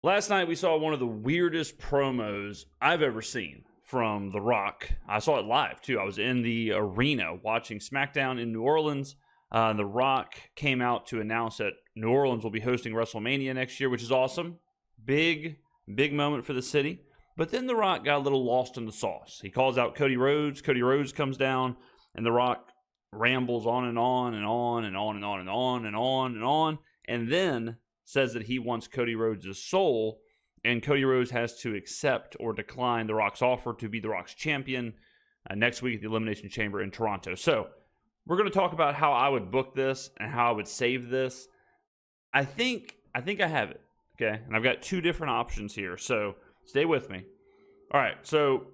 Last night we saw one of the weirdest promos I've ever seen from The Rock. I saw it live too. I was in the arena watching Smackdown in New Orleans. The Rock came out to announce that New Orleans will be hosting WrestleMania next year, which is awesome. Big moment for the city. But then The Rock got a little lost in the sauce. He calls out Cody Rhodes. Cody Rhodes comes down, and The Rock rambles on and on and on and on and on and on and on and on, and then says that he wants Cody Rhodes' soul, and Cody Rhodes has to accept or decline The Rock's offer to be The Rock's champion next week at the Elimination Chamber in Toronto. So we're going to talk about how I would book this and how I would save this. I think I have it, okay? And I've got two different options here, so stay with me. All right, so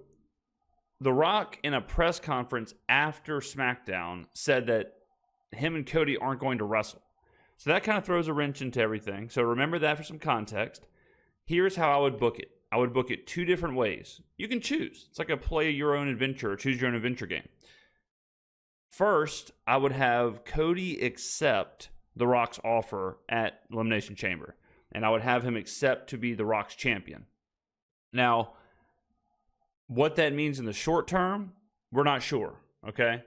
The Rock in a press conference after SmackDown said that him and Cody aren't going to wrestle. So that kind of throws a wrench into everything. So remember that for some context. Here's how I would book it. I would book it two different ways. You can choose. It's like a play your own adventure or choose your own adventure game. First, I would have Cody accept The Rock's offer at Elimination Chamber. And I would have him accept to be The Rock's champion. Now, what that means in the short term, we're not sure, okay?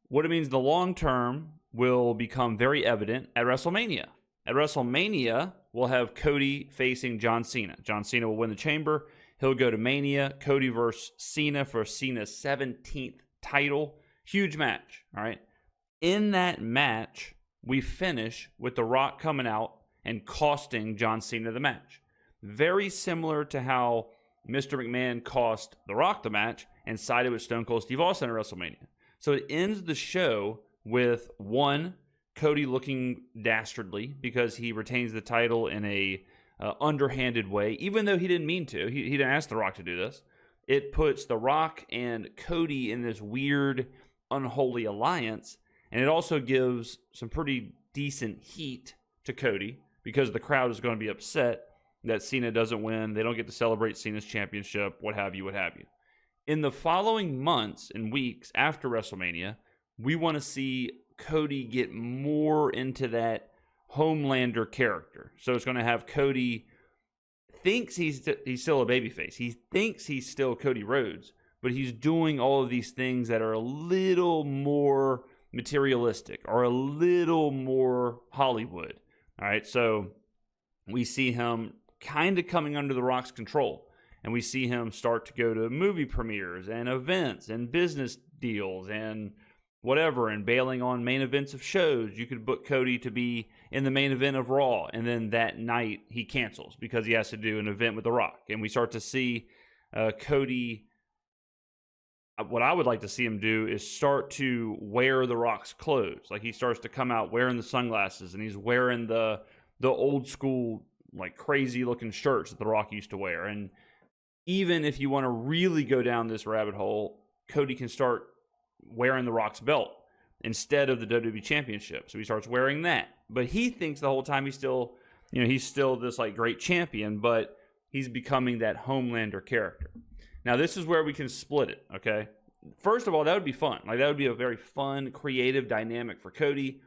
What it means in the long term will become very evident at WrestleMania. At WrestleMania, we'll have Cody facing John Cena. John Cena will win the chamber. He'll go to Mania. Cody versus Cena for Cena's 17th title. Huge match, all right? In that match, we finish with The Rock coming out and costing John Cena the match. Very similar to how Mr. McMahon cost The Rock the match and sided with Stone Cold Steve Austin at WrestleMania. So it ends the show with, one, Cody looking dastardly because he retains the title in a underhanded way, even though he didn't mean to. He didn't ask The Rock to do this. It puts The Rock and Cody in this weird, unholy alliance, and it also gives some pretty decent heat to Cody because the crowd is going to be upset that Cena doesn't win. They don't get to celebrate Cena's championship, what have you. In the following months and weeks after WrestleMania, we want to see Cody get more into that Homelander character. So it's going to have Cody thinks he's still a babyface. He thinks he's still Cody Rhodes, but he's doing all of these things that are a little more materialistic or a little more Hollywood. All right, so we see him kind of coming under The Rock's control. And we see him start to go to movie premieres and events and business deals and whatever, and bailing on main events of shows. You could book Cody to be in the main event of Raw, and then that night he cancels because he has to do an event with The Rock. And we start to see Cody, what I would like to see him do is start to wear The Rock's clothes. Like he starts to come out wearing the sunglasses, and he's wearing the old school, like crazy looking shirts that The Rock used to wear. And even if you want to really go down this rabbit hole, Cody can start wearing The Rock's belt instead of the WWE Championship. So he starts wearing that. But he thinks the whole time he's still this like great champion, but he's becoming that Homelander character. Now this is where we can split it, okay? First of all, that would be fun. Like that would be a very fun, creative dynamic for Cody.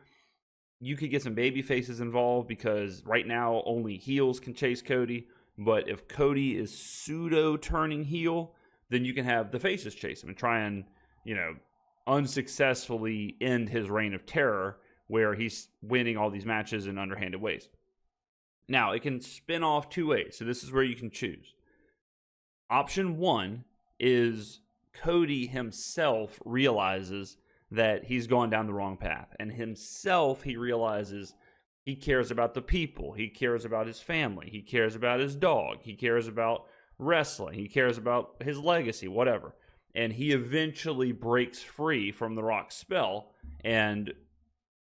You could get some baby faces involved because right now only heels can chase Cody. But if Cody is pseudo turning heel, then you can have the faces chase him and try and, unsuccessfully end his reign of terror where he's winning all these matches in underhanded ways. Now, it can spin off two ways. So this is where you can choose. Option one is Cody himself realizes that he's gone down the wrong path. And himself, he realizes he cares about the people. He cares about his family. He cares about his dog. He cares about wrestling. He cares about his legacy, whatever. And he eventually breaks free from The Rock's spell and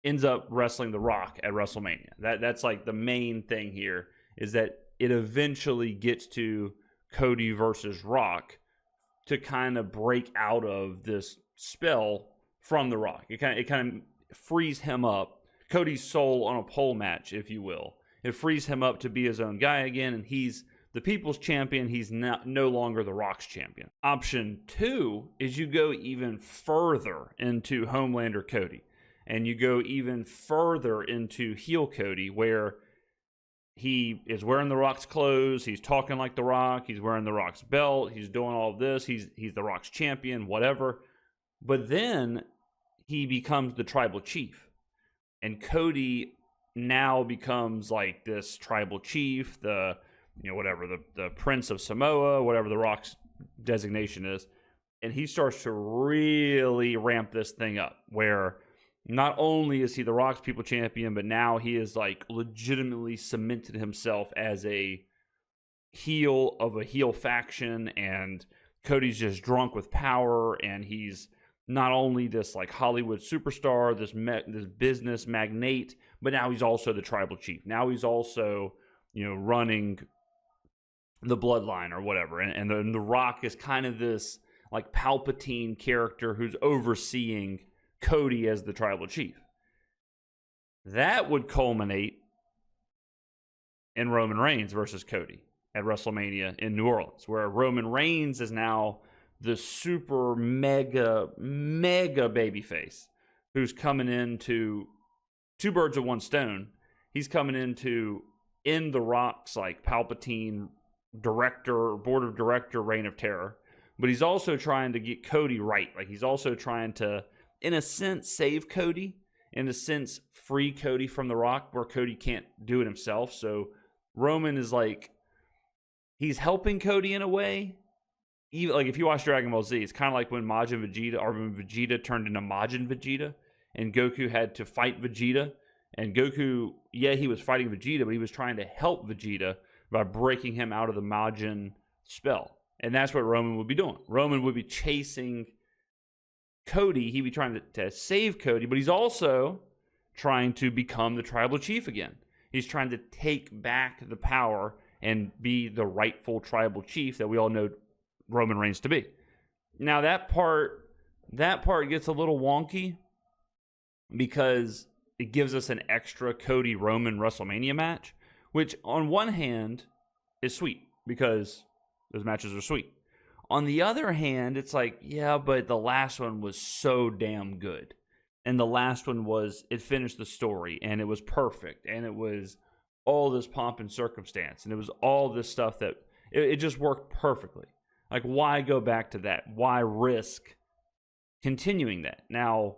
ends up wrestling The Rock at WrestleMania. That's like the main thing here, is that it eventually gets to Cody versus Rock to kind of break out of this spell from The Rock. It kind of frees him up, Cody's soul on a pole match, if you will. It frees him up to be his own guy again, and he's the people's champion. He's no longer The Rock's champion. Option two is you go even further into Homelander Cody, and you go even further into heel Cody, where he is wearing The Rock's clothes. He's talking like The Rock. He's wearing The Rock's belt. He's doing all of this. He's The Rock's champion, whatever. But then he becomes the tribal chief. And Cody now becomes like this tribal chief, the Prince of Samoa, whatever The Rock's designation is. And he starts to really ramp this thing up, where not only is he The Rock's people champion, but now he is like legitimately cemented himself as a heel of a heel faction, and Cody's just drunk with power, and he's not only this like Hollywood superstar, this business magnate, but now he's also the tribal chief. Now he's also, running the Bloodline or whatever. And the Rock is kind of this like Palpatine character who's overseeing Cody as the tribal chief. That would culminate in Roman Reigns versus Cody at WrestleMania in New Orleans, where Roman Reigns is now the super mega babyface who's coming into two birds with one stone. He's coming into in The Rock's like Palpatine board of director reign of terror, but he's also trying to get Cody right. Like he's also trying to, in a sense, save Cody, in a sense, free Cody from The Rock, where Cody can't do it himself. So Roman is like, he's helping Cody in a way. Even like if you watch Dragon Ball Z, it's kind of like when Vegeta turned into Majin Vegeta, and Goku had to fight Vegeta. And Goku, he was fighting Vegeta, but he was trying to help Vegeta by breaking him out of the Majin spell. And that's what Roman would be doing. Roman would be chasing Cody. He'd be trying to save Cody, but he's also trying to become the tribal chief again. He's trying to take back the power and be the rightful tribal chief that we all know Roman Reigns to be. Now that part gets a little wonky because it gives us an extra Cody Roman WrestleMania match, which on one hand is sweet because those matches are sweet. On the other hand, it's like, yeah, but the last one was so damn good. And the last one it finished the story, and it was perfect, and it was all this pomp and circumstance, and it was all this stuff that it just worked perfectly. Like, why go back to that? Why risk continuing that? Now,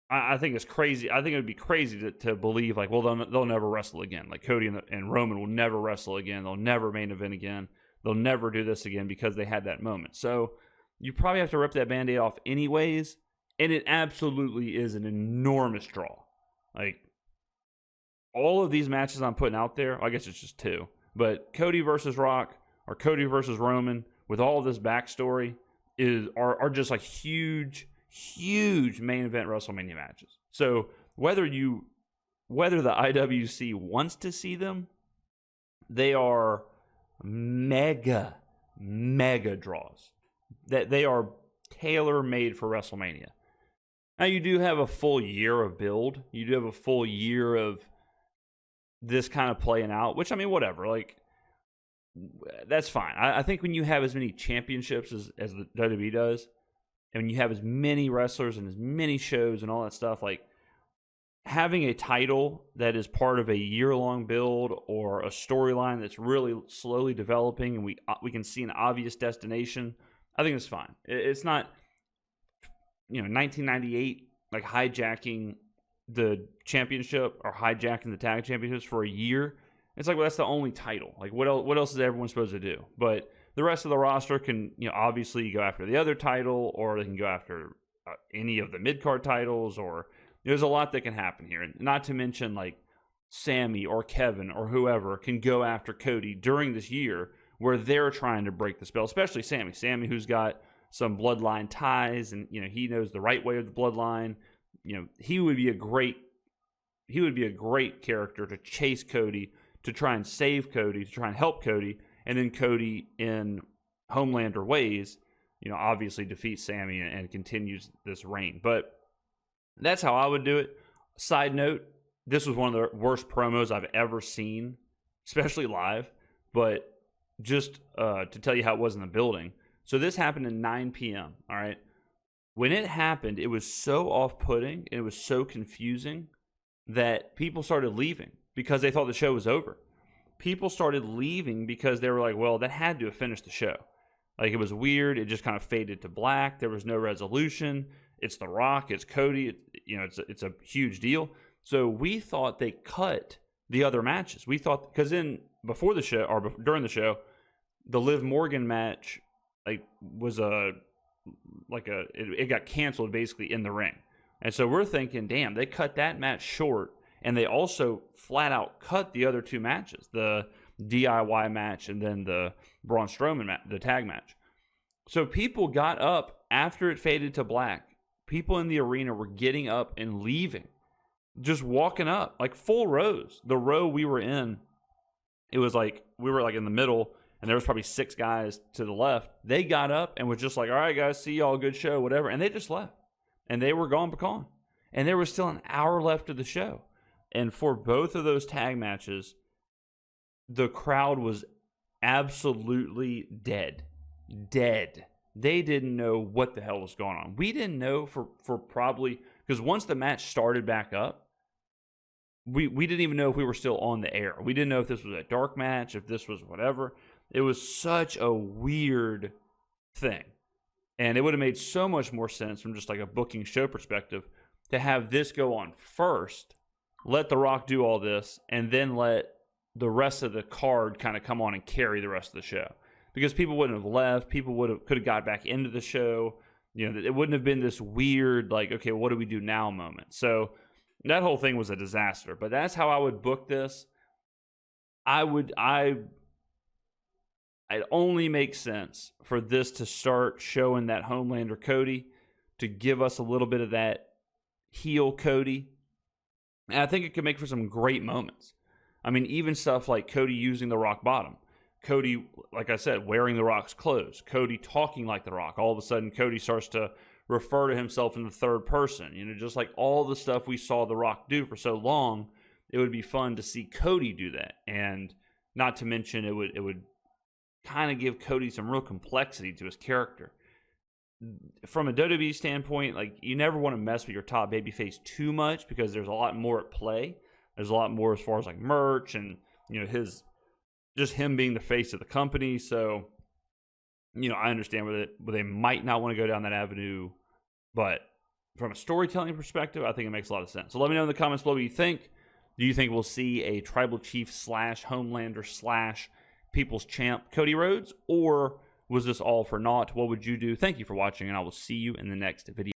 I think it's crazy. I think it would be crazy to believe, like, well, they'll never wrestle again. Like, Cody and Roman will never wrestle again. They'll never main event again. They'll never do this again because they had that moment. So you probably have to rip that Band-Aid off anyways, and it absolutely is an enormous draw. Like, all of these matches I'm putting out there, I guess it's just two, but Cody versus Rock or Cody versus Roman with all this backstory are just like huge main event WrestleMania matches. So whether the IWC wants to see them, they are mega draws. That they are tailor-made for WrestleMania. Now you do have a full year of build. You do have a full year of this kind of playing out, which, I mean, whatever. Like, that's fine. I think when you have as many championships as the WWE does, and when you have as many wrestlers and as many shows and all that stuff, like, having a title that is part of a year-long build or a storyline that's really slowly developing and we can see an obvious destination, I think it's fine. It's not, 1998, like, hijacking the championship or hijacking the tag championships for a year. It's like, well, that's the only title. Like, what else is everyone supposed to do? But the rest of the roster can, obviously go after the other title, or they can go after any of the mid-card titles, or there's a lot that can happen here. And not to mention, like, Sammy or Kevin or whoever can go after Cody during this year where they're trying to break the spell, especially Sammy. Sammy, who's got some bloodline ties, and, he knows the right way of the bloodline. He would be a great character to chase Cody, to try and save Cody, to try and help Cody, and then Cody in Homelander ways, obviously defeats Sammy and continues this reign. But that's how I would do it. Side note, this was one of the worst promos I've ever seen, especially live, but just to tell you how it was in the building. So this happened at 9 p.m., all right? When it happened, it was so off-putting and it was so confusing that people started leaving. because they thought the show was over. People started leaving because they were like, well, that had to have finished the show. Like, it was weird. It just kind of faded to black. There was no resolution. It's The Rock. It's Cody. It's a huge deal. So we thought they cut the other matches. We thought, because before the show or during the show, the Liv Morgan match was it got canceled basically in the ring. And so we're thinking, damn, they cut that match short, and they also flat out cut the other two matches, the DIY match and then the Braun Strowman match, the tag match. So people got up after it faded to black. People in the arena were getting up and leaving, just walking up, like full rows. The row we were in, it was like we were like in the middle, and there was probably 6 guys to the left. They got up and was just like, all right, guys, see y'all, good show, whatever. And they just left. And they were gone pecan. And there was still an hour left of the show. And for both of those tag matches, the crowd was absolutely dead. Dead. They didn't know what the hell was going on. We didn't know for probably, because once the match started back up, we didn't even know if we were still on the air. We didn't know if this was a dark match, if this was whatever. It was such a weird thing. And it would have made so much more sense from just like a booking show perspective to have this go on first, let The Rock do all this, and then let the rest of the card kind of come on and carry the rest of the show. Because people wouldn't have left. People could have got back into the show. It wouldn't have been this weird, like, okay, what do we do now moment. So that whole thing was a disaster. But that's how I would book this. It only makes sense for this to start showing that Homelander Cody, to give us a little bit of that heel Cody. And I think it could make for some great moments. I mean, even stuff like Cody using the Rock bottom. Cody, like I said, wearing the Rock's clothes. Cody talking like the Rock. All of a sudden, Cody starts to refer to himself in the third person. Just like all the stuff we saw the Rock do for so long, it would be fun to see Cody do that. And not to mention, it would kind of give Cody some real complexity to his character. From a WWE standpoint, like, you never want to mess with your top babyface too much because there's a lot more at play. There's a lot more as far as like merch and him being the face of the company. So I understand where they might not want to go down that avenue, but from a storytelling perspective, I think it makes a lot of sense. So let me know in the comments below what you think. Do you think we'll see a Tribal Chief / Homelander / People's Champ Cody Rhodes, or was this all for naught? What would you do? Thank you for watching, and I will see you in the next video.